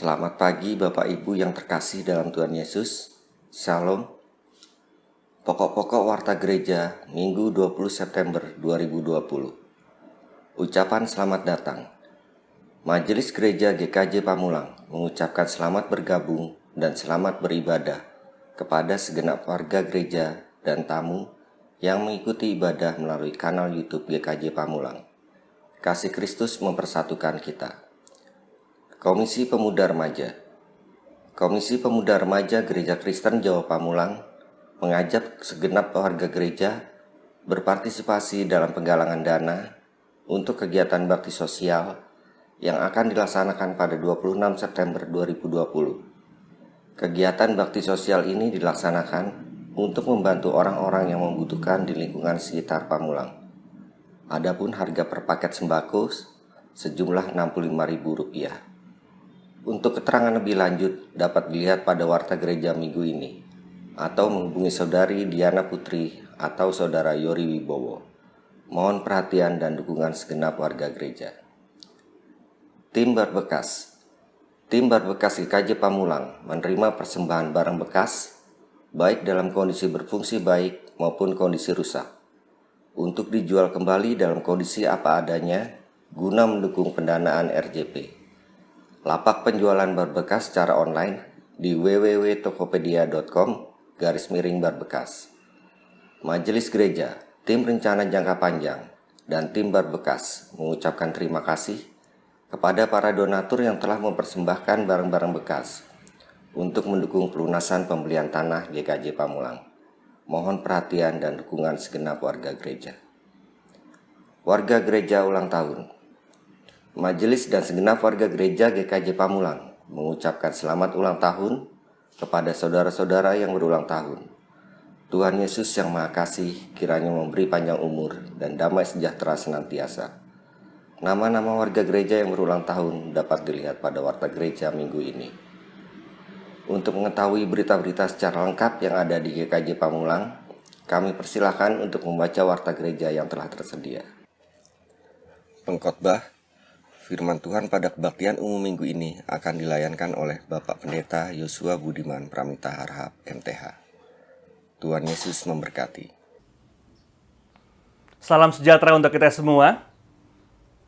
Selamat pagi Bapak Ibu yang terkasih dalam Tuhan Yesus. Shalom. Pokok-pokok Warta Gereja Minggu 20 September 2020. Ucapan selamat datang. Majelis Gereja GKJ Pamulang mengucapkan selamat bergabung dan selamat beribadah kepada segenap warga gereja dan tamu yang mengikuti ibadah melalui kanal YouTube GKJ Pamulang. Kasih Kristus mempersatukan kita. Komisi Pemuda Remaja. Komisi Pemuda Remaja Gereja Kristen Jawa Pamulang mengajak segenap warga gereja berpartisipasi dalam penggalangan dana untuk kegiatan bakti sosial yang akan dilaksanakan pada 26 September 2020. Kegiatan bakti sosial ini dilaksanakan untuk membantu orang-orang yang membutuhkan di lingkungan sekitar Pamulang. Adapun harga per paket sembako sejumlah Rp65.000. Untuk keterangan lebih lanjut dapat dilihat pada Warta Gereja minggu ini atau menghubungi Saudari Diana Putri atau Saudara Yori Wibowo. Mohon perhatian dan dukungan segenap warga gereja. Tim Barbekas. Tim Barbekas GKJ Pamulang menerima persembahan barang bekas baik dalam kondisi berfungsi baik maupun kondisi rusak untuk dijual kembali dalam kondisi apa adanya guna mendukung pendanaan RJP. Lapak penjualan barbekas secara online di www.tokopedia.com/barbekas. Majelis Gereja, Tim Rencana Jangka Panjang, dan Tim Barbekas mengucapkan terima kasih kepada para donatur yang telah mempersembahkan barang-barang bekas untuk mendukung pelunasan pembelian tanah GKJ Pamulang. Mohon perhatian dan dukungan segenap warga gereja. Warga gereja ulang tahun. Majelis dan segenap warga gereja GKJ Pamulang mengucapkan selamat ulang tahun kepada saudara-saudara yang berulang tahun. Tuhan Yesus yang Maha Kasih kiranya memberi panjang umur dan damai sejahtera senantiasa. Nama-nama warga gereja yang berulang tahun dapat dilihat pada Warta Gereja minggu ini. Untuk mengetahui berita-berita secara lengkap yang ada di GKJ Pamulang, kami persilahkan untuk membaca Warta Gereja yang telah tersedia. Pengkhotbah Firman Tuhan pada kebaktian umum minggu ini akan dilayankan oleh Bapak Pendeta Yosua Budiman Pramita Harhab, MTH. Tuhan Yesus memberkati. Salam sejahtera untuk kita semua.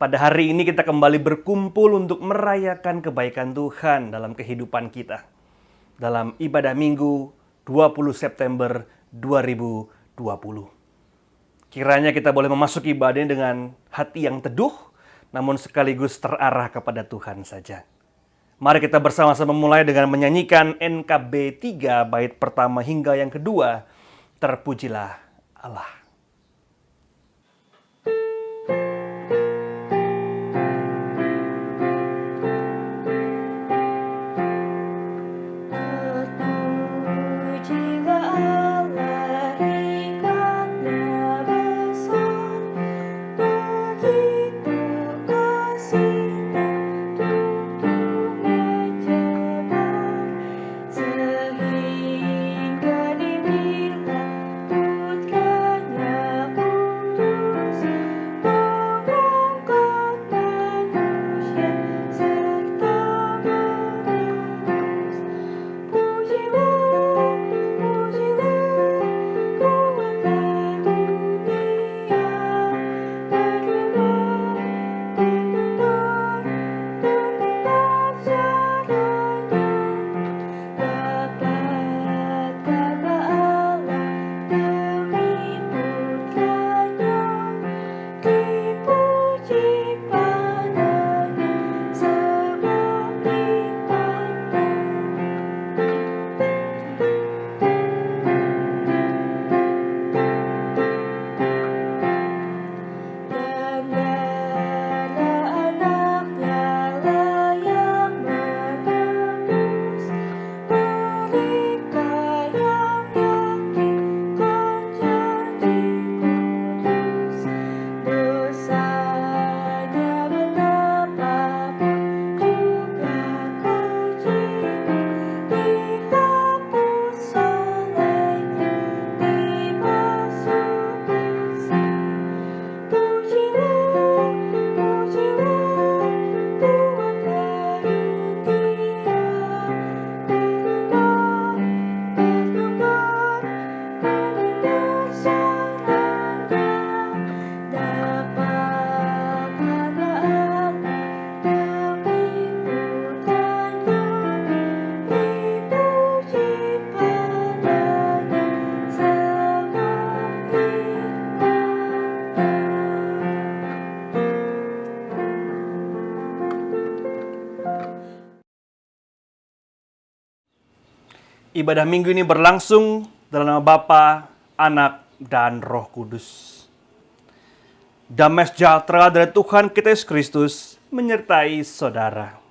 Pada hari ini kita kembali berkumpul untuk merayakan kebaikan Tuhan dalam kehidupan kita. Dalam ibadah Minggu 20 September 2020. Kiranya kita boleh memasuki ibadah ini dengan hati yang teduh, namun sekaligus terarah kepada Tuhan saja. Mari kita bersama-sama mulai dengan menyanyikan NKB 3 bait pertama hingga yang kedua. Terpujilah Allah. Sehingga dibilang Ibadah minggu ini berlangsung dalam nama Bapa, Anak, dan Roh Kudus. Damai sejahtera dari Tuhan kita Yesus Kristus menyertai saudara.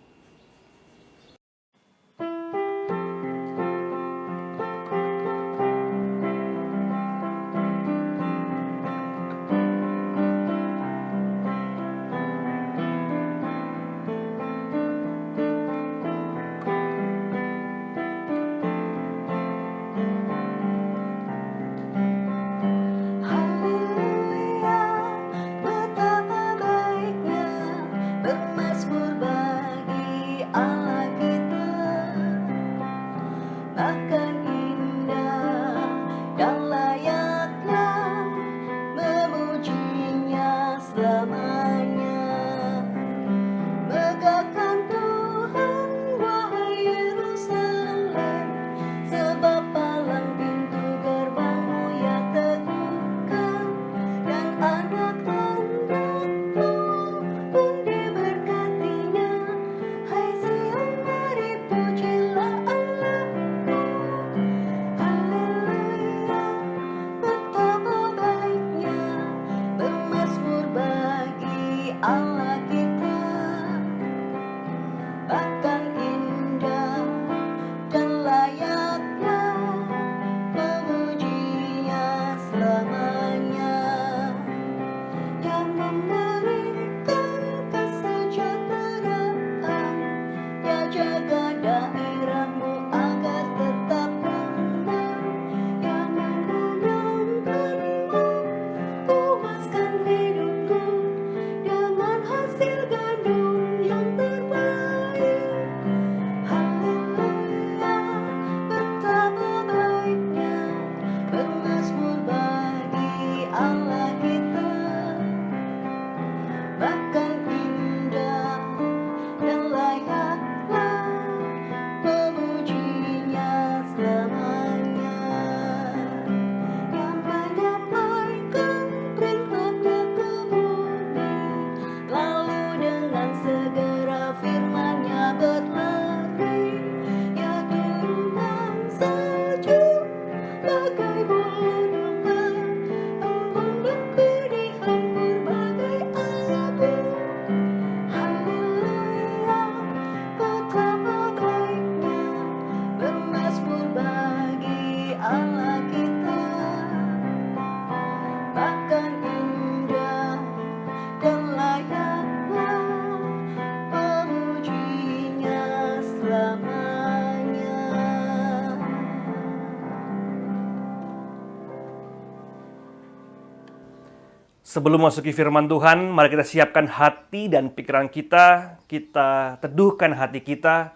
Sebelum masuki firman Tuhan, mari kita siapkan hati dan pikiran kita. Kita teduhkan hati kita.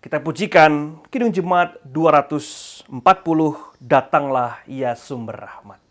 Kita pujikan Kidung Jemaat 240, Datanglah Ya Sumber Rahmat.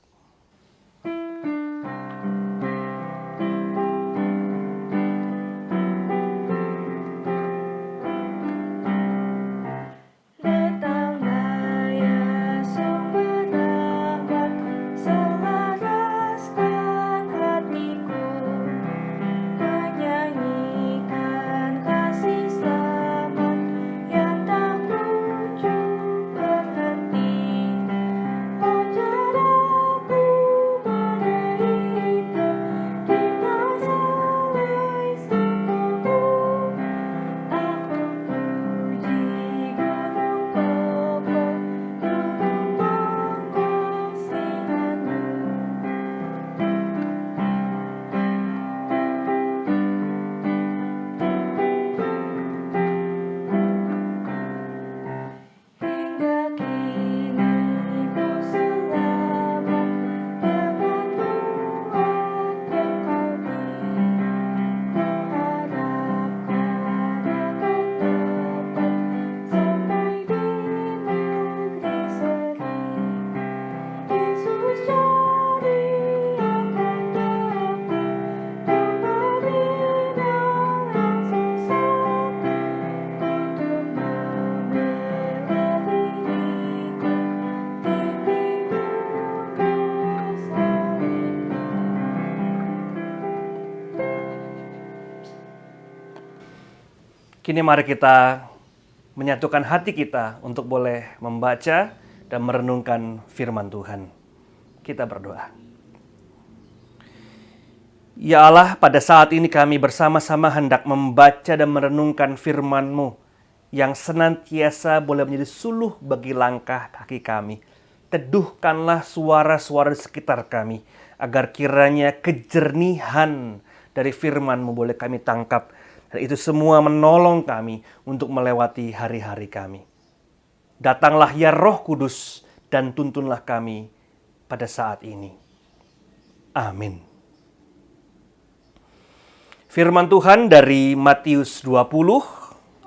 Kini mari kita menyatukan hati kita untuk boleh membaca dan merenungkan firman Tuhan. Kita berdoa. Ya Allah, pada saat ini kami bersama-sama hendak membaca dan merenungkan firman-Mu yang senantiasa boleh menjadi suluh bagi langkah kaki kami. Teduhkanlah suara-suara di sekitar kami, agar kiranya kejernihan dari firman-Mu boleh kami tangkap. Dan itu semua menolong kami untuk melewati hari-hari kami. Datanglah ya Roh Kudus dan tuntunlah kami pada saat ini. Amin. Firman Tuhan dari Matius 20,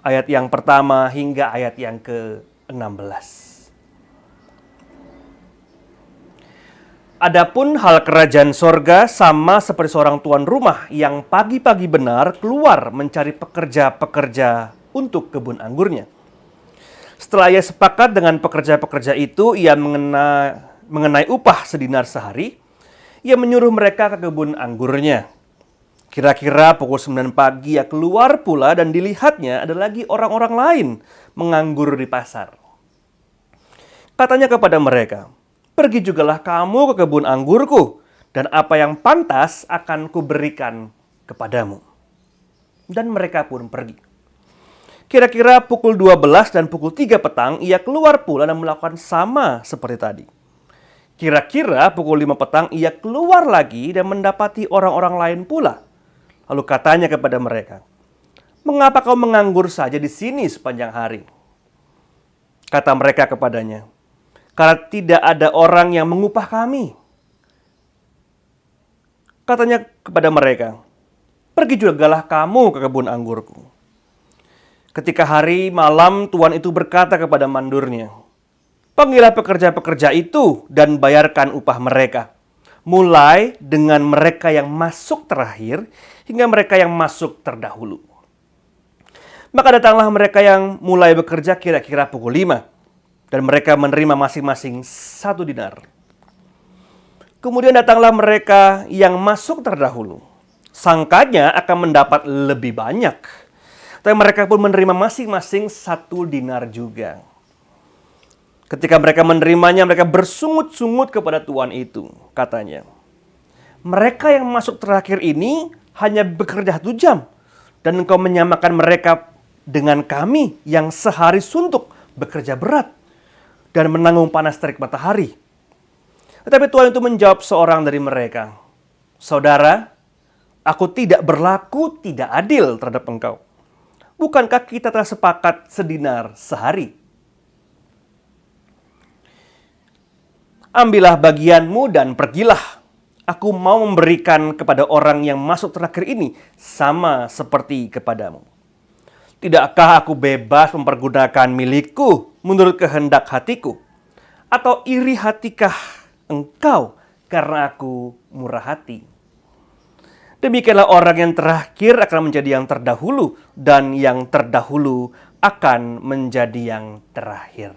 ayat yang pertama hingga ayat yang ke-16. Adapun hal kerajaan sorga sama seperti seorang tuan rumah yang pagi-pagi benar keluar mencari pekerja-pekerja untuk kebun anggurnya. Setelah ia sepakat dengan pekerja-pekerja itu, ia mengenai upah sedinar sehari, ia menyuruh mereka ke kebun anggurnya. Kira-kira pukul 9 pagi ia keluar pula dan dilihatnya ada lagi orang-orang lain menganggur di pasar. Katanya kepada mereka, "Pergi jugalah kamu ke kebun anggurku, dan apa yang pantas akan kuberikan kepadamu." Dan mereka pun pergi. Kira-kira pukul 12 dan pukul 3 petang, ia keluar pula dan melakukan sama seperti tadi. Kira-kira pukul 5 petang, ia keluar lagi dan mendapati orang-orang lain pula. Lalu katanya kepada mereka, "Mengapa kau menganggur saja di sini sepanjang hari?" Kata mereka kepadanya, "Karena tidak ada orang yang mengupah kami." Katanya kepada mereka, "Pergi jugalah kamu ke kebun anggurku." Ketika hari malam, tuan itu berkata kepada mandurnya, "Panggillah pekerja-pekerja itu dan bayarkan upah mereka, mulai dengan mereka yang masuk terakhir hingga mereka yang masuk terdahulu." Maka datanglah mereka yang mulai bekerja kira-kira pukul 5, dan mereka menerima masing-masing 1 dinar. Kemudian datanglah mereka yang masuk terdahulu. Sangkanya akan mendapat lebih banyak, tapi mereka pun menerima masing-masing 1 dinar juga. Ketika mereka menerimanya, mereka bersungut-sungut kepada tuan itu. Katanya, "Mereka yang masuk terakhir ini hanya bekerja 1 jam, dan engkau menyamakan mereka dengan kami yang sehari suntuk bekerja berat dan menanggung panas terik matahari." Tetapi tuan itu menjawab seorang dari mereka, "Saudara, aku tidak berlaku tidak adil terhadap engkau. Bukankah kita telah sepakat sedinar sehari? Ambillah bagianmu dan pergilah. Aku mau memberikan kepada orang yang masuk terakhir ini sama seperti kepadamu. Tidakkah aku bebas mempergunakan milikku menurut kehendak hatiku? Atau iri hatikah engkau karena aku murah hati?" Demikianlah orang yang terakhir akan menjadi yang terdahulu, dan yang terdahulu akan menjadi yang terakhir.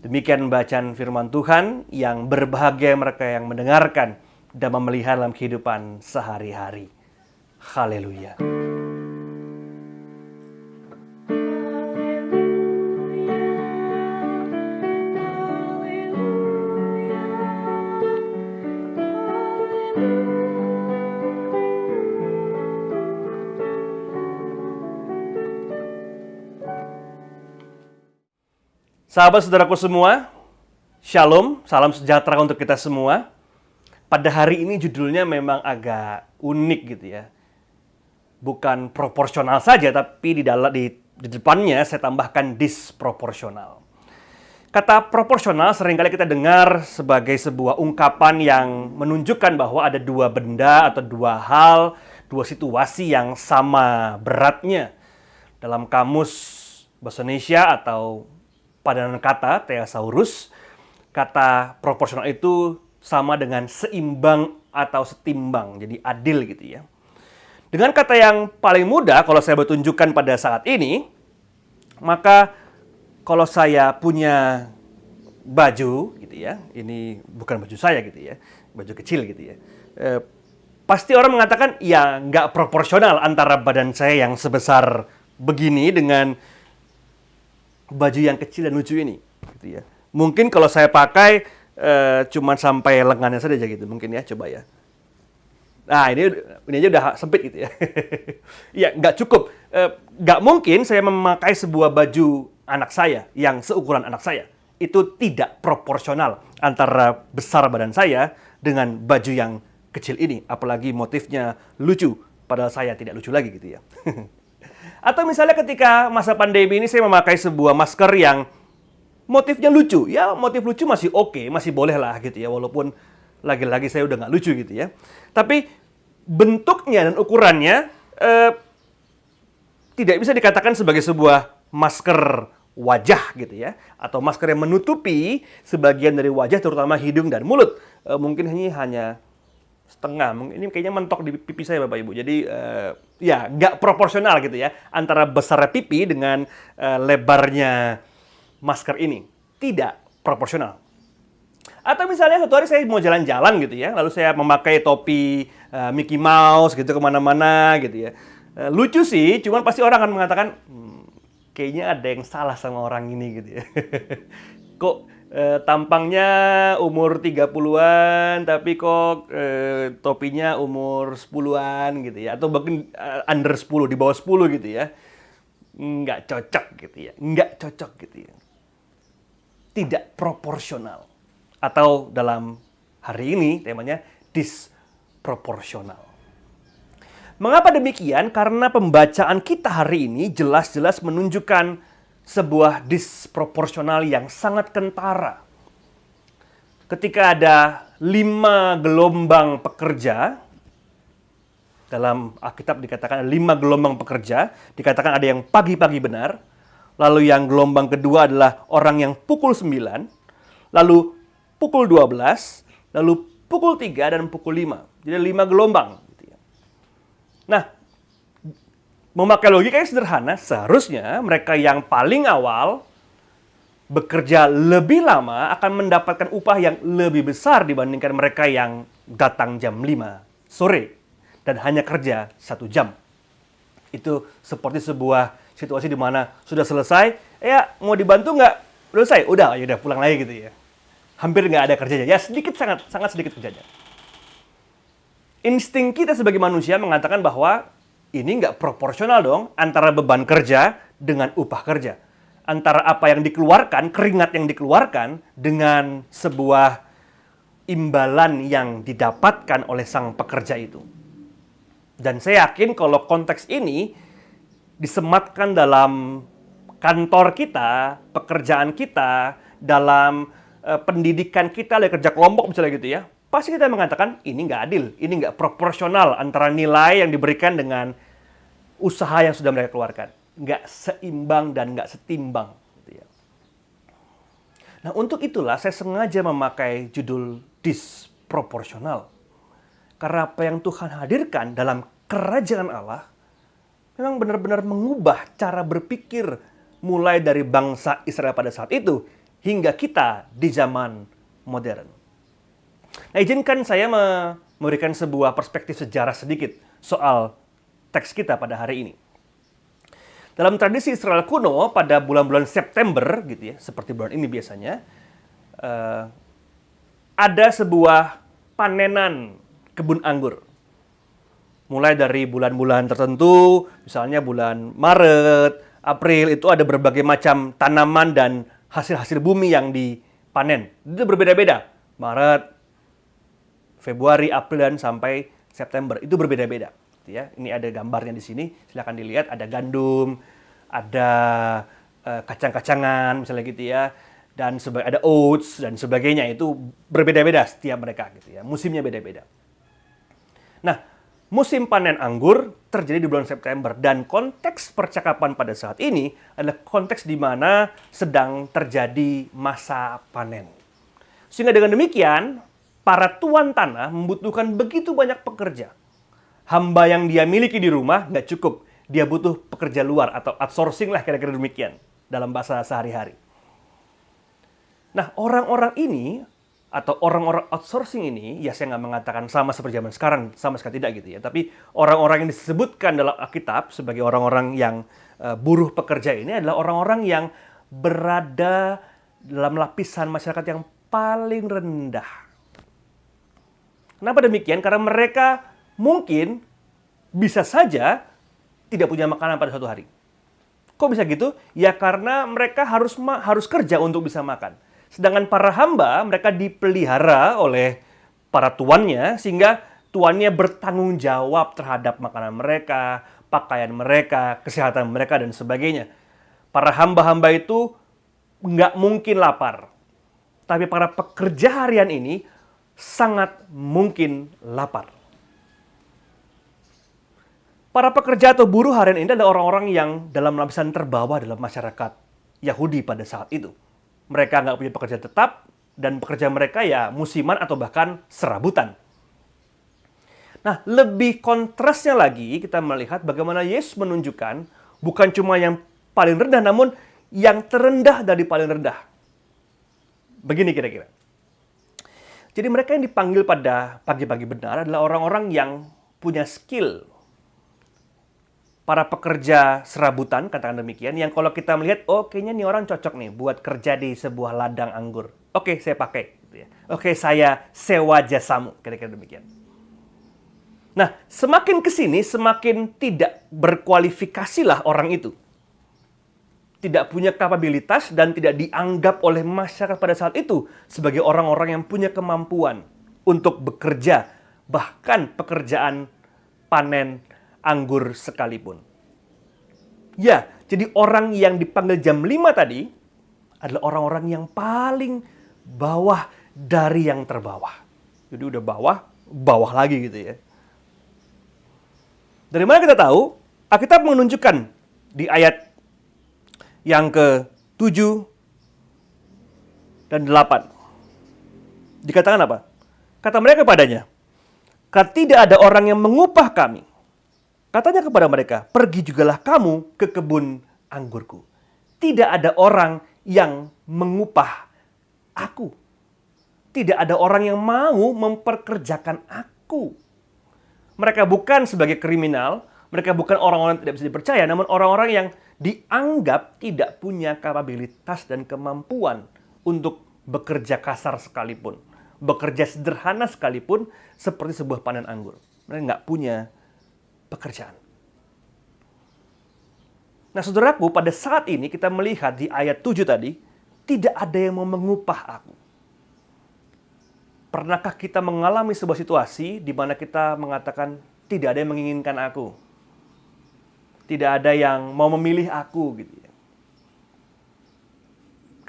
Demikian bacaan firman Tuhan. Yang berbahagia mereka yang mendengarkan dan memelihara dalam kehidupan sehari-hari. Haleluya. Sahabat saudaraku semua, Shalom, salam sejahtera untuk kita semua. Pada hari ini judulnya memang agak unik gitu ya. Bukan proporsional saja, tapi di depannya saya tambahkan disproporsional. Kata proporsional seringkali kita dengar sebagai sebuah ungkapan yang menunjukkan bahwa ada 2 benda atau 2 hal, 2 situasi yang sama beratnya. Dalam kamus bahasa Indonesia atau padanan kata Thesaurus, kata proporsional itu sama dengan seimbang atau setimbang, jadi adil gitu ya. Dengan kata yang paling mudah kalau saya bertunjukkan pada saat ini, maka kalau saya punya baju gitu ya, ini bukan baju saya gitu ya, baju kecil gitu ya, pasti orang mengatakan ya nggak proporsional antara badan saya yang sebesar begini dengan baju yang kecil dan lucu ini, gitu ya. Mungkin kalau saya pakai cuman sampai lengannya saja gitu, mungkin ya, coba ya. Nah, ini aja udah sempit gitu ya. Iya, nggak cukup. Nggak mungkin saya memakai sebuah baju anak saya yang seukuran anak saya. Itu tidak proporsional antara besar badan saya dengan baju yang kecil ini. Apalagi motifnya lucu, padahal saya tidak lucu lagi gitu ya. Atau misalnya ketika masa pandemi ini saya memakai sebuah masker yang motifnya lucu. Ya, motif lucu masih oke, masih boleh lah gitu ya. Walaupun lagi-lagi saya udah nggak lucu gitu ya. Tapi bentuknya dan ukurannya tidak bisa dikatakan sebagai sebuah masker wajah gitu ya. Atau masker yang menutupi sebagian dari wajah terutama hidung dan mulut. Mungkin ini hanya setengah, ini kayaknya mentok di pipi saya Bapak Ibu. Jadi ya nggak proporsional gitu ya antara besarnya pipi dengan lebarnya masker ini. Tidak proporsional. Atau misalnya satu hari saya mau jalan-jalan gitu ya, lalu saya memakai topi Mickey Mouse gitu kemana-mana gitu ya. Lucu sih, cuman pasti orang akan mengatakan, kayaknya ada yang salah sama orang ini gitu ya. Kok tampangnya umur 30-an, tapi kok topinya umur 10-an gitu ya. Atau bahkan under 10, di bawah 10 gitu ya. Nggak cocok gitu ya. Nggak cocok gitu ya. Tidak proporsional. Atau dalam hari ini temanya disproporsional. Mengapa demikian? Karena pembacaan kita hari ini jelas-jelas menunjukkan sebuah disproporsional yang sangat kentara. Ketika ada 5 gelombang pekerja, dalam Alkitab dikatakan 5 gelombang pekerja, dikatakan ada yang pagi-pagi benar, lalu yang gelombang kedua adalah orang yang pukul 9, lalu pukul 12, lalu pukul 3 dan pukul 5. Jadi 5 gelombang. Nah, memakai logika yang sederhana, seharusnya mereka yang paling awal bekerja lebih lama akan mendapatkan upah yang lebih besar dibandingkan mereka yang datang jam 5 sore dan hanya kerja 1 jam. Itu seperti sebuah situasi di mana sudah selesai, ya mau dibantu nggak? Selesai, udah pulang lagi gitu ya. Hampir nggak ada kerjanya, ya sedikit, sangat sedikit kerjanya. Insting kita sebagai manusia mengatakan bahwa ini nggak proporsional dong antara beban kerja dengan upah kerja. Antara apa yang dikeluarkan, keringat yang dikeluarkan dengan sebuah imbalan yang didapatkan oleh sang pekerja itu. Dan saya yakin kalau konteks ini disematkan dalam kantor kita, pekerjaan kita, dalam pendidikan kita, dari kerja kelompok misalnya gitu ya, pasti kita mengatakan ini nggak adil, ini nggak proporsional antara nilai yang diberikan dengan usaha yang sudah mereka keluarkan. Nggak seimbang dan nggak setimbang. Gitu ya. Nah, untuk itulah saya sengaja memakai judul disproporsional. Karena apa yang Tuhan hadirkan dalam kerajaan Allah memang benar-benar mengubah cara berpikir mulai dari bangsa Israel pada saat itu hingga kita di zaman modern. Nah, izinkan saya memberikan sebuah perspektif sejarah sedikit soal teks kita pada hari ini. Dalam tradisi Israel kuno, pada bulan-bulan September, gitu ya, seperti bulan ini biasanya, ada sebuah panenan kebun anggur. Mulai dari bulan-bulan tertentu, misalnya bulan Maret, April, itu ada berbagai macam tanaman dan hasil-hasil bumi yang dipanen. Itu berbeda-beda. Maret, Februari, April, dan sampai September. Itu berbeda-beda. Ya, ini ada gambarnya di sini. Silakan dilihat. Ada gandum, ada kacang-kacangan, misalnya gitu ya. Dan ada oats, dan sebagainya. Itu berbeda-beda setiap mereka. Gitu ya. Musimnya beda-beda. Nah, musim panen anggur terjadi di bulan September. Dan konteks percakapan pada saat ini adalah konteks di mana sedang terjadi masa panen. Sehingga dengan demikian, para tuan tanah membutuhkan begitu banyak pekerja. Hamba yang dia miliki di rumah nggak cukup. Dia butuh pekerja luar atau outsourcing lah kira-kira demikian dalam bahasa sehari-hari. Nah, orang-orang ini atau orang-orang outsourcing ini, ya saya nggak mengatakan sama seperti zaman sekarang, sama sekali tidak gitu ya. Tapi orang-orang yang disebutkan dalam Alkitab sebagai orang-orang yang buruh pekerja ini adalah orang-orang yang berada dalam lapisan masyarakat yang paling rendah. Kenapa demikian? Karena mereka mungkin bisa saja tidak punya makanan pada suatu hari. Kok bisa gitu? Ya karena mereka harus kerja untuk bisa makan. Sedangkan para hamba, mereka dipelihara oleh para tuannya, sehingga tuannya bertanggung jawab terhadap makanan mereka, pakaian mereka, kesehatan mereka, dan sebagainya. Para hamba-hamba itu nggak mungkin lapar. Tapi para pekerja harian ini sangat mungkin lapar. Para pekerja atau buruh harian ini adalah orang-orang yang dalam lapisan terbawah dalam masyarakat Yahudi pada saat itu. Mereka nggak punya pekerja tetap, dan pekerja mereka ya musiman atau bahkan serabutan. Nah, lebih kontrasnya lagi kita melihat bagaimana Yesus menunjukkan bukan cuma yang paling rendah, namun yang terendah dari paling rendah. Begini kira-kira. Jadi mereka yang dipanggil pada pagi-pagi benar adalah orang-orang yang punya skill. Para pekerja serabutan, katakan demikian, yang kalau kita melihat, oh kayaknya nih orang cocok nih buat kerja di sebuah ladang anggur. Oke, saya pakai. Gitu ya. Oke, saya sewa jasamu. Kira-kira demikian. Nah, semakin kesini, semakin tidak berkualifikasilah orang itu. Tidak punya kapabilitas dan tidak dianggap oleh masyarakat pada saat itu sebagai orang-orang yang punya kemampuan untuk bekerja, bahkan pekerjaan panen anggur sekalipun. Ya, jadi orang yang dipanggil jam 5 tadi adalah orang-orang yang paling bawah dari yang terbawah. Jadi udah bawah lagi gitu ya. Dari mana kita tahu? Alkitab menunjukkan di ayat yang ke-7 dan 8. Dikatakan apa? Kata mereka kepadanya, tidak ada orang yang mengupah kami. Katanya kepada mereka, pergi jugalah kamu ke kebun anggurku. Tidak ada orang yang mengupah aku. Tidak ada orang yang mau memperkerjakan aku. Mereka bukan sebagai kriminal, mereka bukan orang-orang yang tidak bisa dipercaya, namun orang-orang yang dianggap tidak punya kapabilitas dan kemampuan untuk bekerja kasar sekalipun, bekerja sederhana sekalipun, seperti sebuah panen anggur. Mereka nggak punya pekerjaan. Nah, saudaraku, pada saat ini kita melihat di ayat 7 tadi, tidak ada yang mau mengupah aku. Pernahkah kita mengalami sebuah situasi di mana kita mengatakan, tidak ada yang menginginkan aku? Tidak ada yang mau memilih aku gitu ya.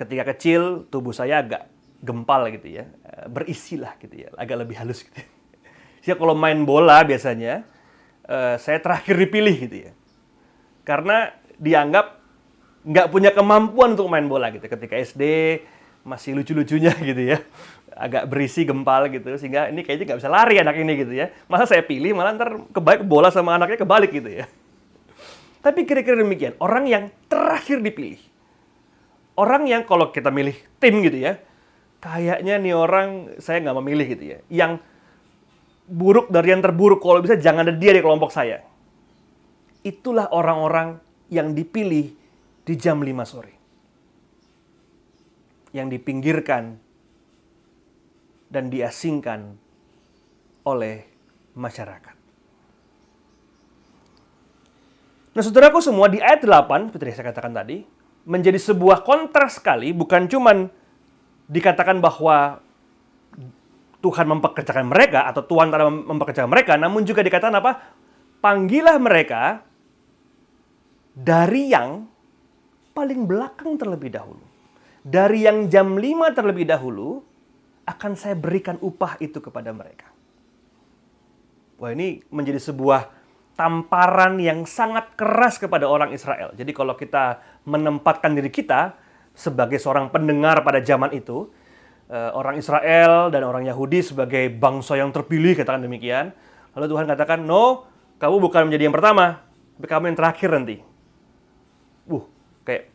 Ketika kecil, tubuh saya agak gempal gitu ya, berisilah gitu ya, agak lebih halus gitu. Jadi kalau main bola biasanya, saya terakhir dipilih gitu ya. Karena dianggap nggak punya kemampuan untuk main bola gitu. Ketika SD masih lucu-lucunya gitu ya. Agak berisi, gempal gitu. Sehingga ini kayaknya nggak bisa lari anak ini gitu ya. Masa saya pilih malah ntar kebalik bola sama anaknya kebalik gitu ya. Tapi kira-kira demikian. Orang yang terakhir dipilih. Orang yang kalau kita milih tim gitu ya. Kayaknya nih orang saya nggak memilih gitu ya. Yang buruk dari yang terburuk, kalau bisa jangan ada dia di kelompok saya. Itulah orang-orang yang dipilih di jam 5 sore. Yang dipinggirkan dan diasingkan oleh masyarakat. Nah, saudaraku semua, di ayat 8, seperti saya katakan tadi, menjadi sebuah kontras sekali, bukan cuman dikatakan bahwa Tuhan mempekerjakan mereka atau Tuhan telah mempekerjakan mereka, namun juga dikatakan apa? Panggillah mereka dari yang paling belakang terlebih dahulu. Dari yang jam 5 terlebih dahulu, akan saya berikan upah itu kepada mereka. Wah, ini menjadi sebuah tamparan yang sangat keras kepada orang Israel. Jadi kalau kita menempatkan diri kita sebagai seorang pendengar pada zaman itu, orang Israel dan orang Yahudi sebagai bangsa yang terpilih, katakan demikian. Lalu Tuhan katakan, no, kamu bukan menjadi yang pertama, tapi kamu yang terakhir nanti. Kayak,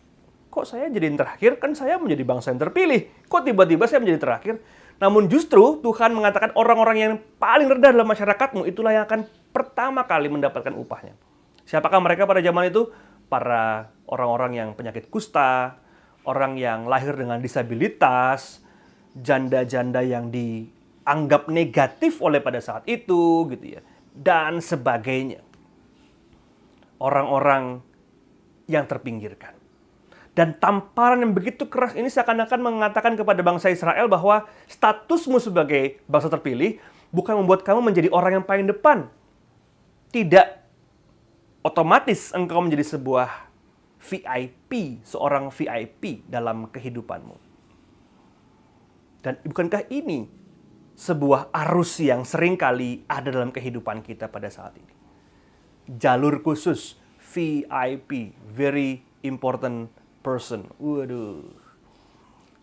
kok saya jadi yang terakhir? Kan saya menjadi bangsa yang terpilih. Kok tiba-tiba saya menjadi terakhir? Namun justru Tuhan mengatakan orang-orang yang paling rendah dalam masyarakatmu, itulah yang akan pertama kali mendapatkan upahnya. Siapakah mereka pada zaman itu? Para orang-orang yang penyakit kusta, orang yang lahir dengan disabilitas, janda-janda yang dianggap negatif oleh pada saat itu, gitu ya, dan sebagainya. Orang-orang yang terpinggirkan. Dan tamparan yang begitu keras ini seakan-akan mengatakan kepada bangsa Israel bahwa statusmu sebagai bangsa terpilih bukan membuat kamu menjadi orang yang paling depan. Tidak otomatis engkau menjadi sebuah VIP, seorang VIP dalam kehidupanmu. Dan bukankah ini sebuah arus yang seringkali ada dalam kehidupan kita pada saat ini? Jalur khusus, VIP, very important person. Waduh.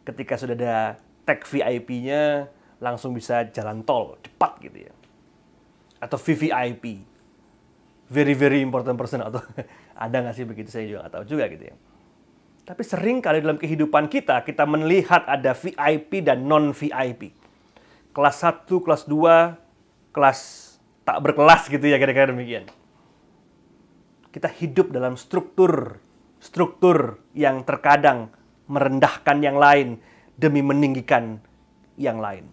Ketika sudah ada tag VIP-nya, langsung bisa jalan tol, cepat gitu ya. Atau VVIP. Very, very important person. Atau ada nggak sih begitu? Saya juga nggak tahu juga gitu ya. Tapi sering kali dalam kehidupan kita, kita melihat ada VIP dan non-VIP. Kelas 1, kelas 2, kelas tak berkelas gitu ya, kira-kira demikian. Kita hidup dalam struktur yang terkadang merendahkan yang lain demi meninggikan yang lain.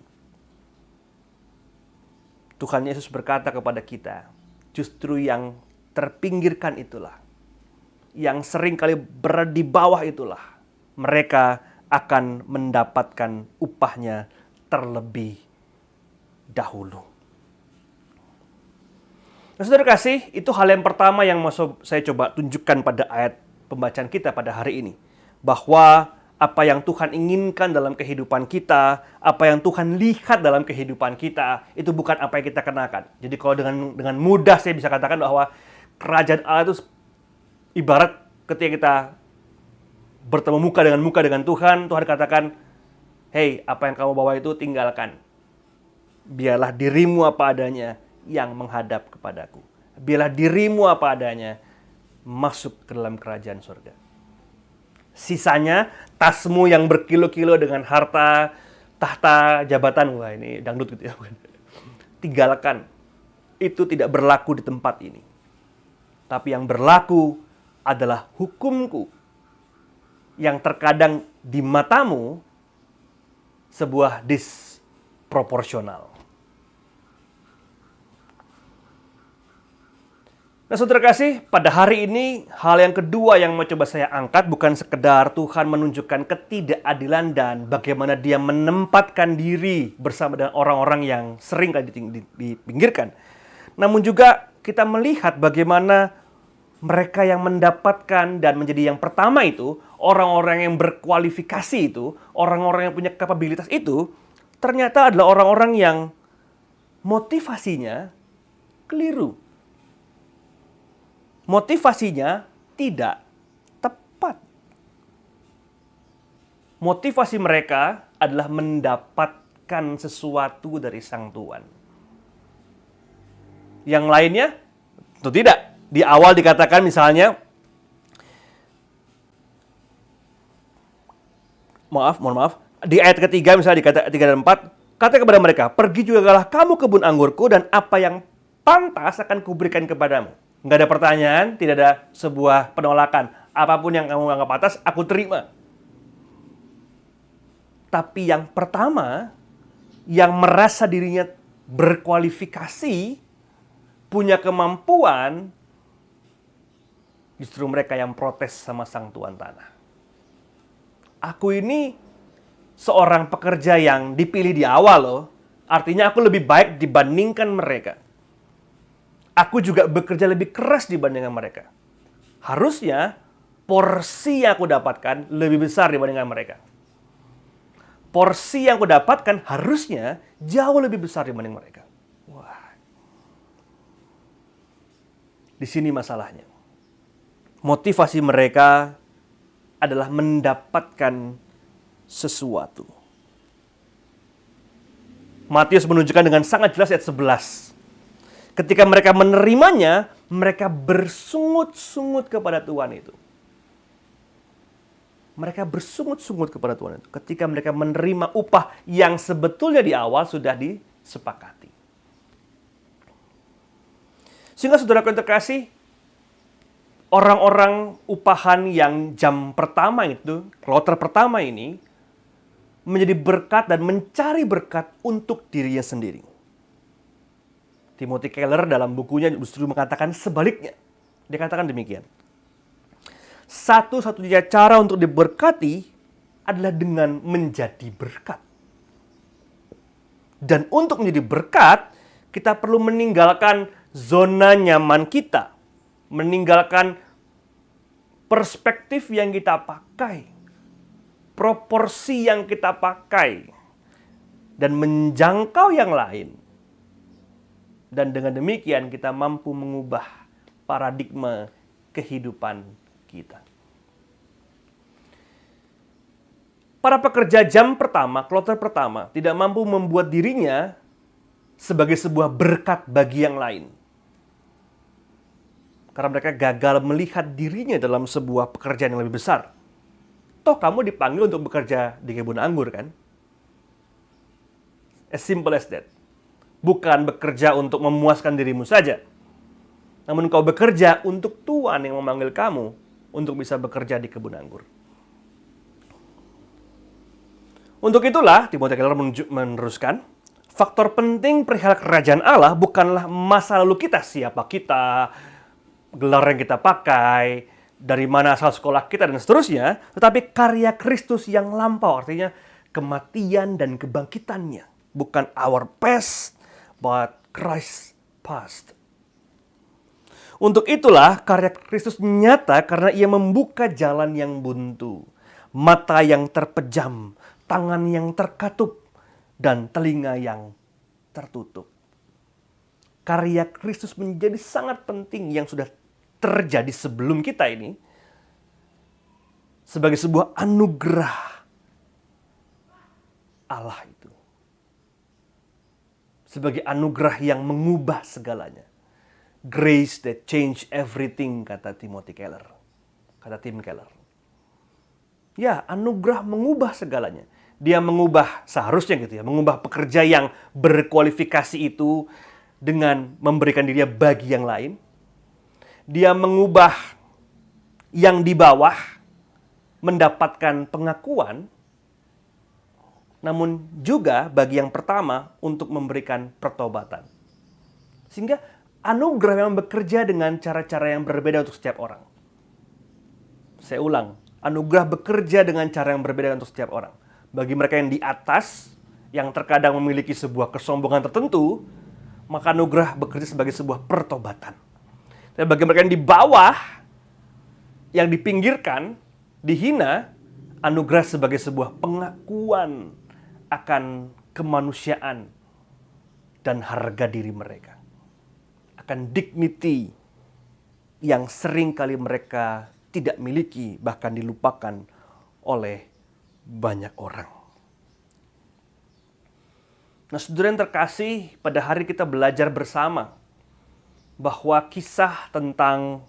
Tuhan Yesus berkata kepada kita, justru yang terpinggirkan itulah, yang seringkali berada di bawah itulah, mereka akan mendapatkan upahnya terlebih dahulu. Nah, saudara kasih, itu hal yang pertama yang mau saya coba tunjukkan pada ayat pembacaan kita pada hari ini. Bahwa apa yang Tuhan inginkan dalam kehidupan kita, apa yang Tuhan lihat dalam kehidupan kita, itu bukan apa yang kita kenakan. Jadi kalau dengan mudah saya bisa katakan bahwa kerajaan Allah itu ibarat ketika kita bertemu muka dengan Tuhan, Tuhan katakan, "Hei, apa yang kamu bawa itu tinggalkan. Biarlah dirimu apa adanya yang menghadap kepadaku. Biarlah dirimu apa adanya masuk ke dalam kerajaan surga. Sisanya, tasmu yang berkilo-kilo dengan harta, tahta, jabatan." Wah, ini dangdut gitu ya. Tinggalkan. Itu tidak berlaku di tempat ini. Tapi yang berlaku adalah hukumku. Yang terkadang di matamu sebuah disproporsional. Nah, saudara kasih, pada hari ini hal yang kedua yang mau coba saya angkat bukan sekedar Tuhan menunjukkan ketidakadilan dan bagaimana Dia menempatkan diri bersama dengan orang-orang yang sering dipinggirkan. Namun juga kita melihat bagaimana mereka yang mendapatkan dan menjadi yang pertama itu, orang-orang yang berkualifikasi itu, orang-orang yang punya kapabilitas itu, ternyata adalah orang-orang yang motivasinya keliru. Motivasinya tidak tepat. Motivasi mereka adalah mendapatkan sesuatu dari Sang Tuhan. Yang lainnya, tentu tidak. Di awal dikatakan misalnya, mohon maaf, di ayat ketiga misalnya dikata 3 dan 4, kata kepada mereka, "Pergi jugalah kamu kebun anggurku dan apa yang pantas akan kuberikan kepadamu." Nggak ada pertanyaan, tidak ada sebuah penolakan. Apapun yang kamu anggap pantas, aku terima. Tapi yang pertama, yang merasa dirinya berkualifikasi, punya kemampuan, justru mereka yang protes sama Sang Tuan Tanah. Aku ini seorang pekerja yang dipilih di awal loh. Artinya aku lebih baik dibandingkan mereka. Aku juga bekerja lebih keras dibandingkan mereka. Harusnya porsi yang aku dapatkan lebih besar dibandingkan mereka. Porsi yang aku dapatkan harusnya jauh lebih besar dibanding mereka. Wah. Di sini masalahnya. Motivasi mereka adalah mendapatkan sesuatu. Matius menunjukkan dengan sangat jelas ayat 11. Ketika mereka menerimanya, mereka bersungut-sungut kepada Tuhan itu. Mereka bersungut-sungut kepada Tuhan itu. Ketika mereka menerima upah yang sebetulnya di awal sudah disepakati. Sehingga saudara yang terkasih, orang-orang upahan yang jam pertama itu, kloter pertama ini, menjadi berkat dan mencari berkat untuk dirinya sendiri. Timothy Keller dalam bukunya justru mengatakan sebaliknya. Dia katakan demikian. Satu-satunya cara untuk diberkati adalah dengan menjadi berkat. Dan untuk menjadi berkat, kita perlu meninggalkan zona nyaman kita. Meninggalkan perspektif yang kita pakai. Proporsi yang kita pakai. Dan menjangkau yang lain. Dan dengan demikian kita mampu mengubah paradigma kehidupan kita. Para pekerja jam pertama, kloter pertama, tidak mampu membuat dirinya sebagai sebuah berkat bagi yang lain. Karena mereka gagal melihat dirinya dalam sebuah pekerjaan yang lebih besar. Toh kamu dipanggil untuk bekerja di kebun anggur kan? As simple as that. Bukan bekerja untuk memuaskan dirimu saja. Namun kau bekerja untuk Tuhan yang memanggil kamu untuk bisa bekerja di kebun anggur. Untuk itulah, Timothy Keller meneruskan, faktor penting perihal kerajaan Allah bukanlah masa lalu kita, siapa kita, gelar yang kita pakai, dari mana asal sekolah kita, dan seterusnya, tetapi karya Kristus yang lampau, artinya kematian dan kebangkitannya. Bukan our past, but Christ past. Untuk itulah karya Kristus nyata karena ia membuka jalan yang buntu, mata yang terpejam, tangan yang terkatup, dan telinga yang tertutup. Karya Kristus menjadi sangat penting yang sudah terjadi sebelum kita ini sebagai sebuah anugerah Allah itu. Sebagai anugerah yang mengubah segalanya. Grace that change everything, kata Timothy Keller. Kata Tim Keller. Ya, anugerah mengubah segalanya. Dia mengubah, seharusnya gitu ya, mengubah pekerja yang berkualifikasi itu dengan memberikan dirinya bagi yang lain. Dia mengubah yang di bawah mendapatkan pengakuan, namun juga bagi yang pertama untuk memberikan pertobatan. Sehingga anugerah memang bekerja dengan cara-cara yang berbeda untuk setiap orang. Saya ulang, anugerah bekerja dengan cara yang berbeda untuk setiap orang. Bagi mereka yang di atas, yang terkadang memiliki sebuah kesombongan tertentu, maka anugerah bekerja sebagai sebuah pertobatan. Dan bagi mereka yang di bawah, yang dipinggirkan, dihina, anugerah sebagai sebuah pengakuan akan kemanusiaan dan harga diri mereka. Akan dignity yang sering kali mereka tidak miliki, bahkan dilupakan oleh banyak orang. Nah, saudara yang terkasih, pada hari kita belajar bersama bahwa kisah tentang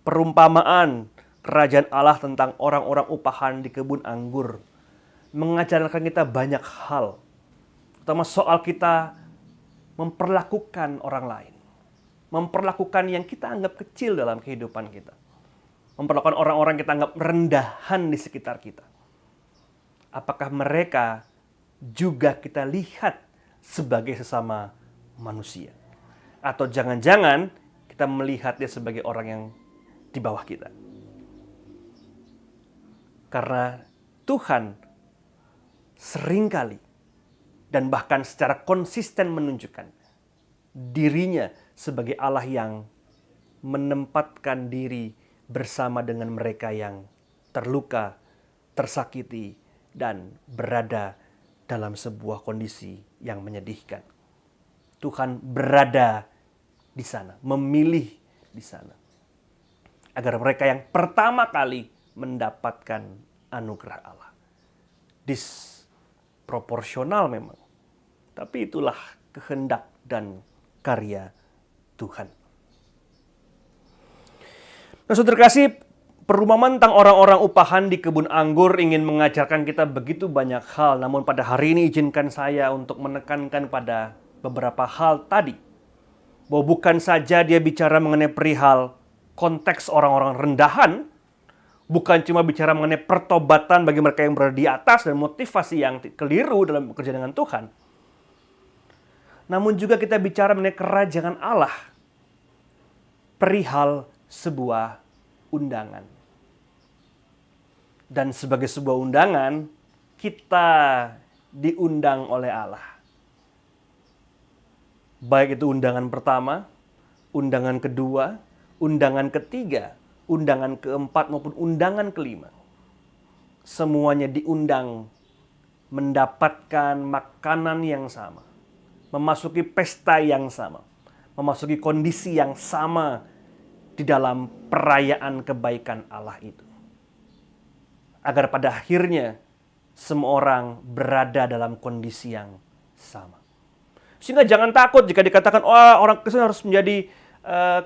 perumpamaan kerajaan Allah tentang orang-orang upahan di kebun anggur mengajarkan kita banyak hal. Terutama soal kita memperlakukan orang lain. Memperlakukan yang kita anggap kecil dalam kehidupan kita. Memperlakukan orang-orang yang kita anggap rendahan di sekitar kita. Apakah mereka juga kita lihat sebagai sesama manusia? Atau jangan-jangan kita melihat dia sebagai orang yang di bawah kita? Karena Tuhan seringkali dan bahkan secara konsisten menunjukkan dirinya sebagai Allah yang menempatkan diri bersama dengan mereka yang terluka, tersakiti, dan berada dalam sebuah kondisi yang menyedihkan. Tuhan berada di sana, memilih di sana. Agar mereka yang pertama kali mendapatkan anugerah Allah. Disproporsional memang. Tapi itulah kehendak dan karya Tuhan. Nah, saudara kasih, perumpamaan tentang orang-orang upahan di kebun anggur ingin mengajarkan kita begitu banyak hal. Namun pada hari ini izinkan saya untuk menekankan pada beberapa hal tadi. Bahwa bukan saja dia bicara mengenai perihal konteks orang-orang rendahan, bukan cuma bicara mengenai pertobatan bagi mereka yang berada di atas dan motivasi yang keliru dalam bekerja dengan Tuhan. Namun juga kita bicara mengenai kerajaan Allah, perihal sebuah undangan. Dan sebagai sebuah undangan, kita diundang oleh Allah. Baik itu undangan pertama, undangan kedua, undangan ketiga, undangan keempat maupun undangan kelima. Semuanya diundang mendapatkan makanan yang sama, memasuki pesta yang sama, memasuki kondisi yang sama di dalam perayaan kebaikan Allah itu. Agar pada akhirnya semua orang berada dalam kondisi yang sama. Sehingga jangan takut jika dikatakan, orang Kristen harus menjadi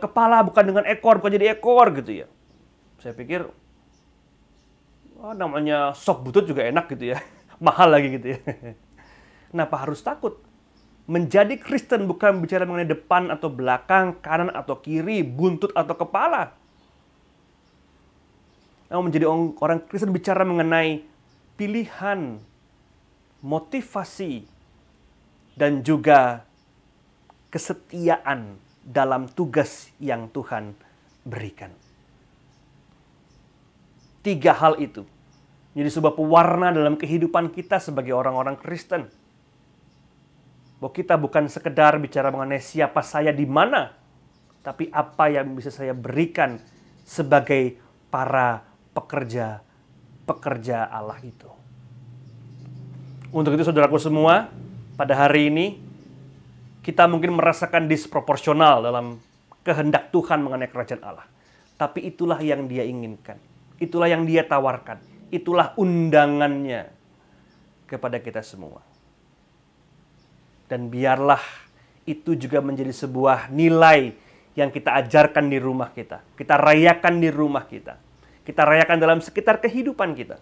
kepala bukan dengan ekor, bukan jadi ekor gitu ya. Saya pikir, namanya sop butut juga enak gitu ya. Mahal lagi gitu ya. Kenapa harus takut? Menjadi Kristen bukan bicara mengenai depan atau belakang, kanan atau kiri, buntut atau kepala. Namun menjadi orang Kristen bicara mengenai pilihan, motivasi, dan juga kesetiaan dalam tugas yang Tuhan berikan. 3 hal itu menjadi sebuah pewarna dalam kehidupan kita sebagai orang-orang Kristen. Bahwa kita bukan sekedar bicara mengenai siapa saya di mana, tapi apa yang bisa saya berikan sebagai para pekerja Allah itu. Untuk itu saudaraku semua, pada hari ini kita mungkin merasakan disproporsional dalam kehendak Tuhan mengenai kerajaan Allah. Tapi itulah yang Dia inginkan. Itulah yang Dia tawarkan. Itulah undangannya kepada kita semua. Dan biarlah itu juga menjadi sebuah nilai yang kita ajarkan di rumah kita. Kita rayakan di rumah kita. Kita rayakan dalam sekitar kehidupan kita.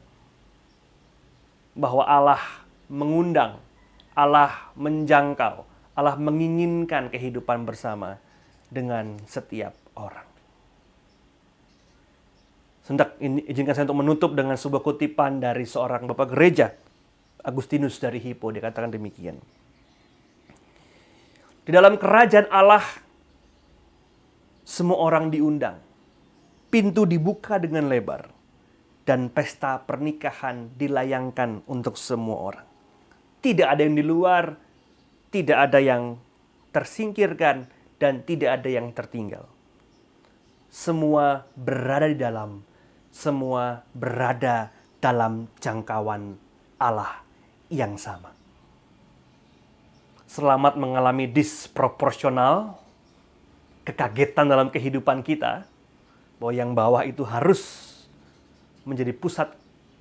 Bahwa Allah mengundang, Allah menjangkau, Allah menginginkan kehidupan bersama dengan setiap orang. Izinkan saya untuk menutup dengan sebuah kutipan dari seorang bapak gereja, Agustinus dari Hippo. Dia katakan demikian. Di dalam kerajaan Allah, semua orang diundang. Pintu dibuka dengan lebar. Dan pesta pernikahan dilayangkan untuk semua orang. Tidak ada yang di luar, tidak ada yang tersingkirkan, dan tidak ada yang tertinggal. Semua berada di dalam, semua berada dalam jangkauan Allah yang sama. Selamat mengalami disproporsional, kekagetan dalam kehidupan kita, bahwa yang bawah itu harus menjadi pusat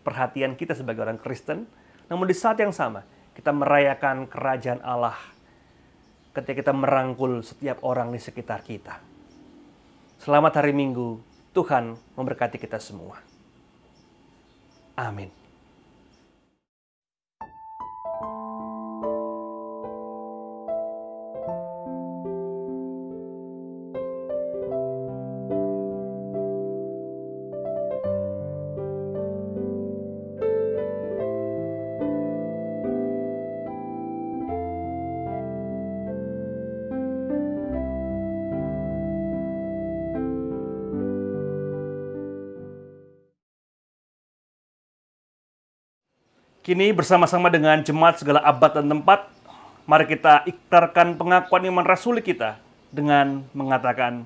perhatian kita sebagai orang Kristen. Namun di saat yang sama, kita merayakan kerajaan Allah ketika kita merangkul setiap orang di sekitar kita. Selamat hari Minggu, Tuhan memberkati kita semua. Amin. Kini bersama-sama dengan jemaat segala abad dan tempat, mari kita ikrarkan pengakuan iman rasuli kita dengan mengatakan,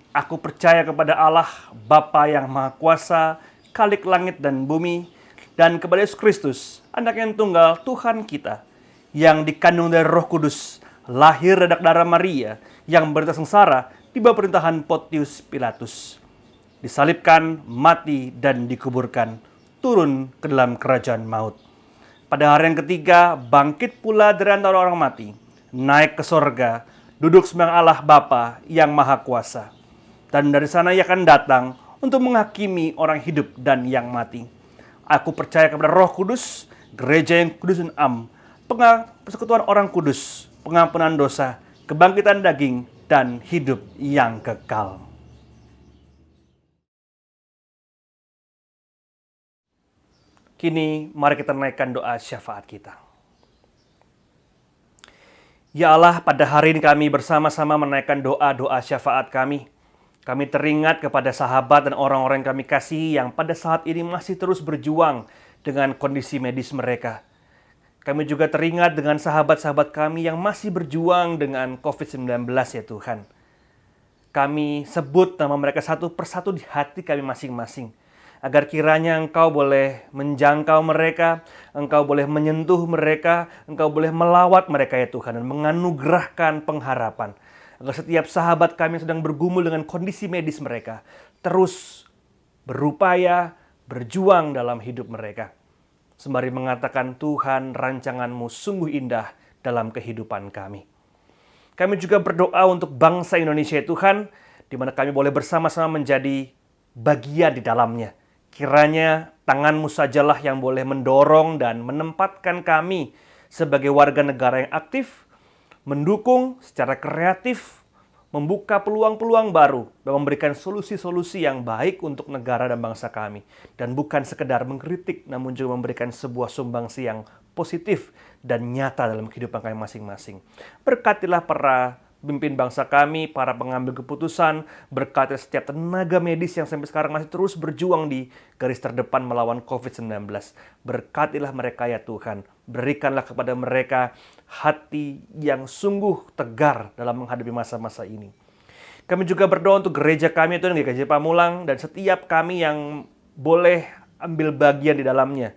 Aku percaya kepada Allah, Bapa yang Maha Kuasa, Khalik langit dan bumi, dan kepada Yesus Kristus, Anak yang tunggal Tuhan kita, yang dikandung dari Roh Kudus, lahir dari darah Maria, yang berita sengsara di bawah perintahan Pontius Pilatus, disalibkan, mati, dan dikuburkan, turun ke dalam kerajaan maut. Pada hari yang ketiga, bangkit pula dari antara orang mati, naik ke sorga, duduk sebelah Allah Bapa yang Maha Kuasa. Dan dari sana Ia akan datang untuk menghakimi orang hidup dan yang mati. Aku percaya kepada Roh Kudus, gereja yang kudus dan am, persekutuan orang kudus, pengampunan dosa, kebangkitan daging, dan hidup yang kekal. Kini mari kita naikkan doa syafaat kita. Ya Allah, pada hari ini kami bersama-sama menaikkan doa-doa syafaat kami. Kami teringat kepada sahabat dan orang-orang yang kami kasihi yang pada saat ini masih terus berjuang dengan kondisi medis mereka. Kami juga teringat dengan sahabat-sahabat kami yang masih berjuang dengan COVID-19 ya Tuhan. Kami sebut nama mereka satu persatu di hati kami masing-masing. Agar kiranya Engkau boleh menjangkau mereka, Engkau boleh menyentuh mereka, Engkau boleh melawat mereka ya Tuhan, dan menganugerahkan pengharapan. Agar setiap sahabat kami yang sedang bergumul dengan kondisi medis mereka, terus berupaya, berjuang dalam hidup mereka. Sembari mengatakan, Tuhan, rancangan-Mu sungguh indah dalam kehidupan kami. Kami juga berdoa untuk bangsa Indonesia ya Tuhan, di mana kami boleh bersama-sama menjadi bagian di dalamnya. Kiranya tangan-Mu sajalah yang boleh mendorong dan menempatkan kami sebagai warga negara yang aktif, mendukung secara kreatif, membuka peluang-peluang baru, dan memberikan solusi-solusi yang baik untuk negara dan bangsa kami. Dan bukan sekedar mengkritik, namun juga memberikan sebuah sumbangsi yang positif dan nyata dalam kehidupan kami masing-masing. Berkatilah para pemimpin bangsa kami, para pengambil keputusan, berkati setiap tenaga medis yang sampai sekarang masih terus berjuang di garis terdepan melawan COVID-19. Berkatilah mereka ya Tuhan, berikanlah kepada mereka hati yang sungguh tegar dalam menghadapi masa-masa ini. Kami juga berdoa untuk gereja kami Tuhan, GKJ Pamulang, dan setiap kami yang boleh ambil bagian di dalamnya,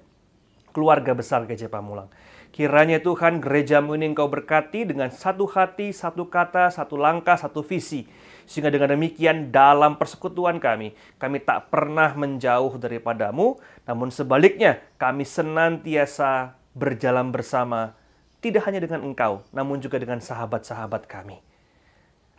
keluarga besar GKJ Pamulang. Kiranya Tuhan gereja-Mu ini Engkau berkati dengan satu hati, satu kata, satu langkah, satu visi. Sehingga dengan demikian dalam persekutuan kami tak pernah menjauh daripada-Mu, namun sebaliknya kami senantiasa berjalan bersama, tidak hanya dengan Engkau, namun juga dengan sahabat-sahabat kami.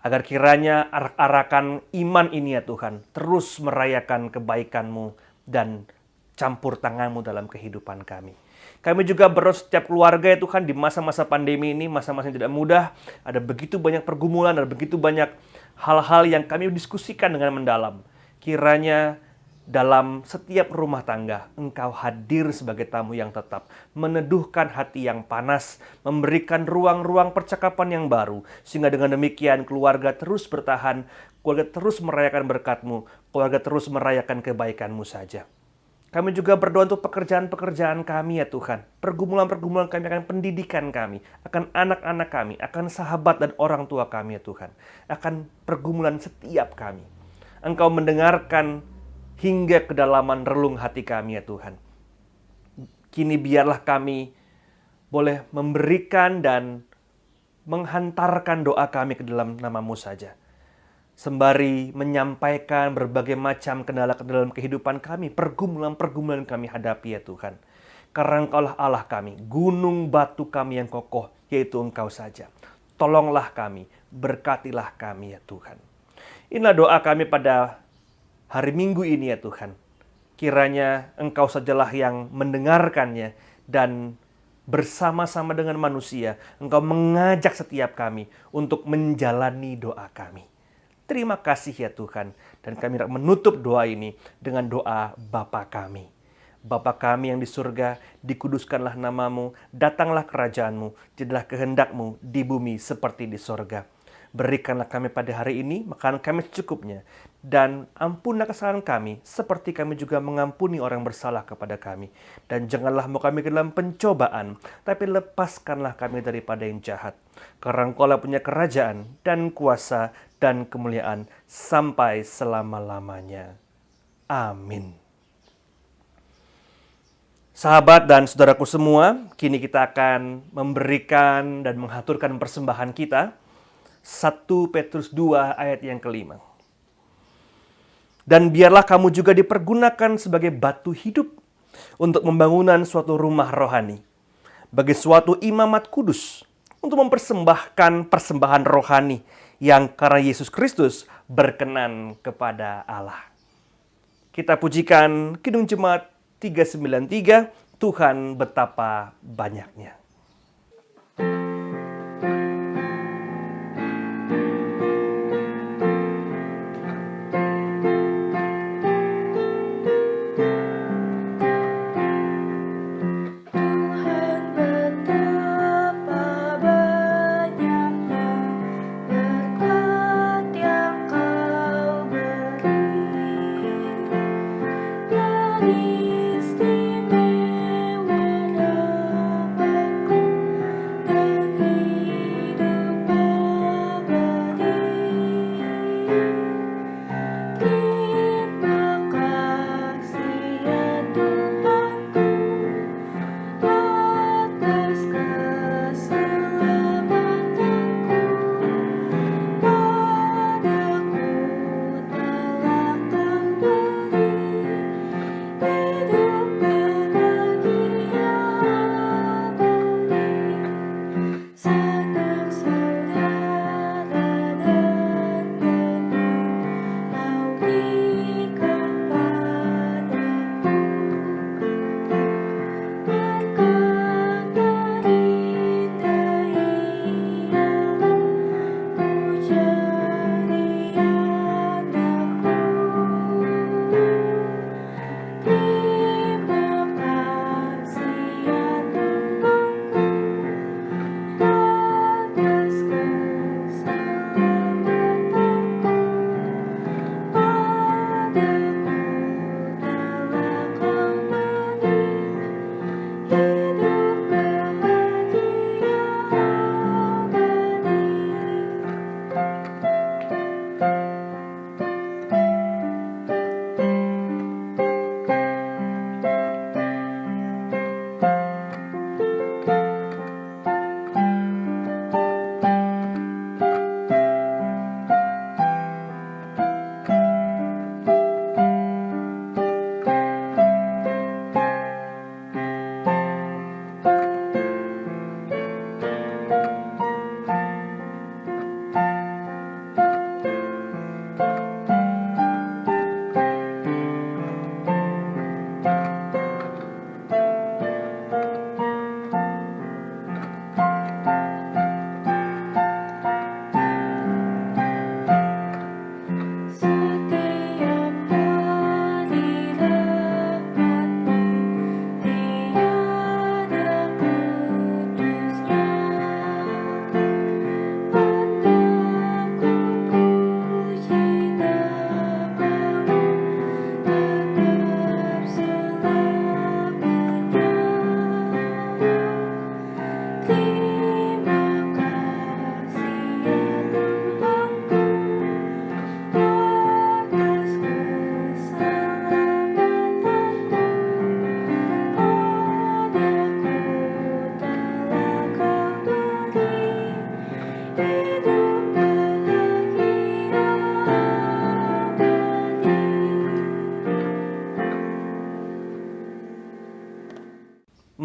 Agar kiranya arak-arakan iman ini ya Tuhan, terus merayakan kebaikan-Mu dan campur tangan-Mu dalam kehidupan kami. Kami juga berdoa setiap keluarga ya Tuhan di masa-masa pandemi ini, masa-masa yang tidak mudah. Ada begitu banyak pergumulan, ada begitu banyak hal-hal yang kami diskusikan dengan mendalam. Kiranya dalam setiap rumah tangga, Engkau hadir sebagai tamu yang tetap, meneduhkan hati yang panas, memberikan ruang-ruang percakapan yang baru, sehingga dengan demikian keluarga terus bertahan, keluarga terus merayakan berkat-Mu, keluarga terus merayakan kebaikan-Mu saja. Kami juga berdoa untuk pekerjaan-pekerjaan kami ya Tuhan. Pergumulan-pergumulan kami akan pendidikan kami, akan anak-anak kami, akan sahabat dan orang tua kami ya Tuhan. Akan pergumulan setiap kami. Engkau mendengarkan hingga kedalaman relung hati kami ya Tuhan. Kini biarlah kami boleh memberikan dan menghantarkan doa kami ke dalam nama-Mu saja. Sembari menyampaikan berbagai macam kendala dalam kehidupan kami, pergumulan-pergumulan kami hadapi ya Tuhan. Karena Engkaulah Allah kami, gunung batu kami yang kokoh, yaitu Engkau saja. Tolonglah kami, berkatilah kami ya Tuhan. Inilah doa kami pada hari Minggu ini ya Tuhan. Kiranya Engkau sajalah yang mendengarkannya dan bersama-sama dengan manusia, Engkau mengajak setiap kami untuk menjalani doa kami. Terima kasih ya Tuhan. Dan kami menutup doa ini dengan doa Bapa kami. Bapa kami yang di surga, dikuduskanlah nama-Mu, datanglah kerajaan-Mu, jadilah kehendak-Mu di bumi seperti di surga. Berikanlah kami pada hari ini makanan kami secukupnya, dan ampunlah kesalahan kami, seperti kami juga mengampuni orang bersalah kepada kami. Dan janganlah mau kami ke dalam pencobaan, tapi lepaskanlah kami daripada yang jahat. Karena Engkau-lah punya kerajaan, dan kuasa, dan kemuliaan, sampai selama-lamanya. Amin. Sahabat dan saudaraku semua, kini kita akan memberikan dan menghaturkan persembahan kita. 1 Petrus 2 ayat yang kelima. Dan biarlah kamu juga dipergunakan sebagai batu hidup untuk pembangunan suatu rumah rohani, bagi suatu imamat kudus, untuk mempersembahkan persembahan rohani yang karena Yesus Kristus berkenan kepada Allah. Kita pujikan Kidung Jemaat 393, Tuhan betapa banyaknya.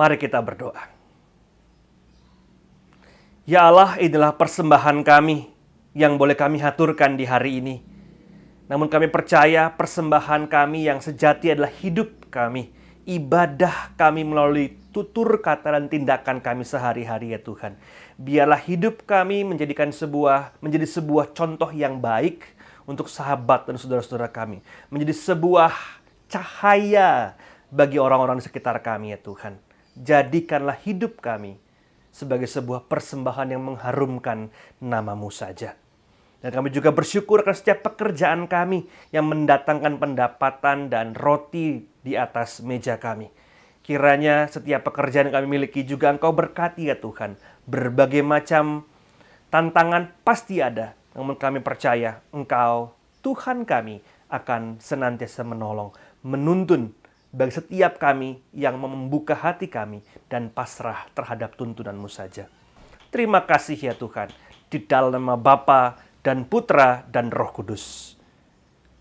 Mari kita berdoa. Ya Allah, inilah persembahan kami yang boleh kami haturkan di hari ini. Namun kami percaya persembahan kami yang sejati adalah hidup kami, ibadah kami melalui tutur kata dan tindakan kami sehari-hari ya Tuhan. Biarlah hidup kami menjadi sebuah contoh yang baik untuk sahabat dan saudara-saudara kami. Menjadi sebuah cahaya bagi orang-orang di sekitar kami ya Tuhan. Jadikanlah hidup kami sebagai sebuah persembahan yang mengharumkan nama-Mu saja. Dan kami juga bersyukur akan setiap pekerjaan kami yang mendatangkan pendapatan dan roti di atas meja kami. Kiranya setiap pekerjaan yang kami miliki juga Engkau berkati ya Tuhan. Berbagai macam tantangan pasti ada. Namun kami percaya Engkau, Tuhan kami, akan senantiasa menolong, menuntun bagi setiap kami yang membuka hati kami dan pasrah terhadap tuntunan-Mu saja. Terima kasih ya Tuhan. Di dalam nama Bapa dan Putra dan Roh Kudus.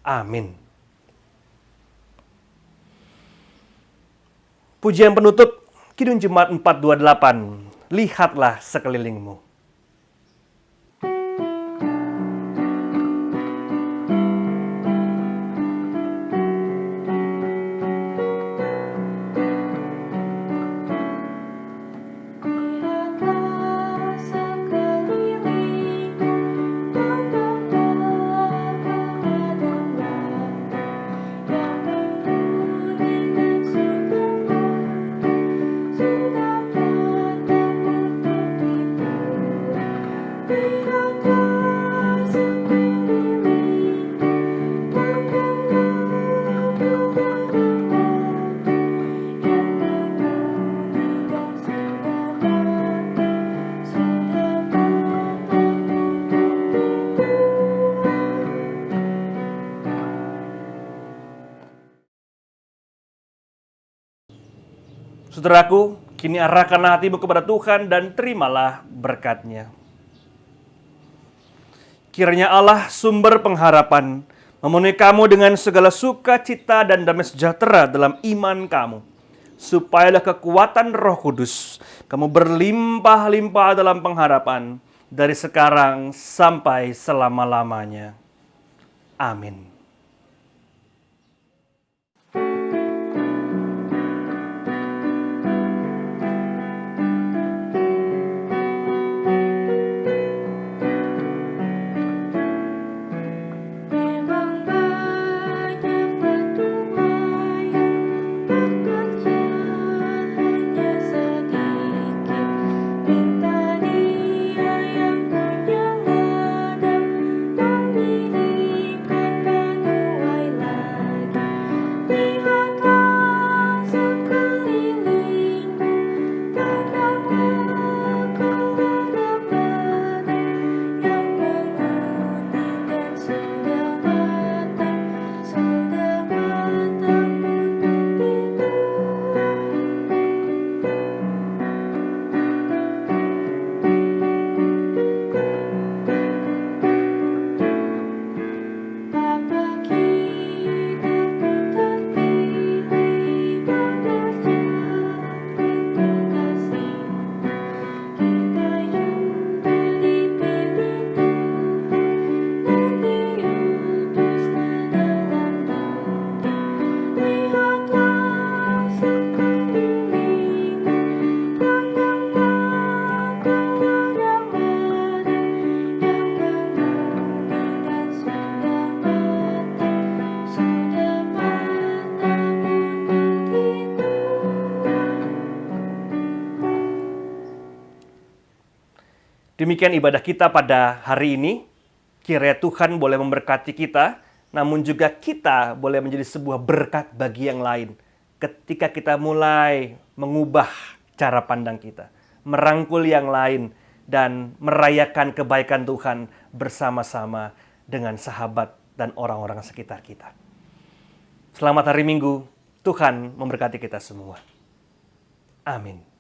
Amin. Pujian penutup Kidung Jemaat 428. Lihatlah sekelilingmu. Saudaraku, kini arahkanlah hatimu kepada Tuhan dan terimalah berkat-Nya. Kiranya Allah, sumber pengharapan, memenuhi kamu dengan segala sukacita dan damai sejahtera dalam iman kamu. Supayalah kekuatan Roh Kudus, kamu berlimpah-limpah dalam pengharapan, dari sekarang sampai selama-lamanya. Amin. Demikian ibadah kita pada hari ini. Kiranya Tuhan boleh memberkati kita, namun juga kita boleh menjadi sebuah berkat bagi yang lain. Ketika kita mulai mengubah cara pandang kita, merangkul yang lain, dan merayakan kebaikan Tuhan bersama-sama dengan sahabat dan orang-orang sekitar kita. Selamat hari Minggu, Tuhan memberkati kita semua. Amin.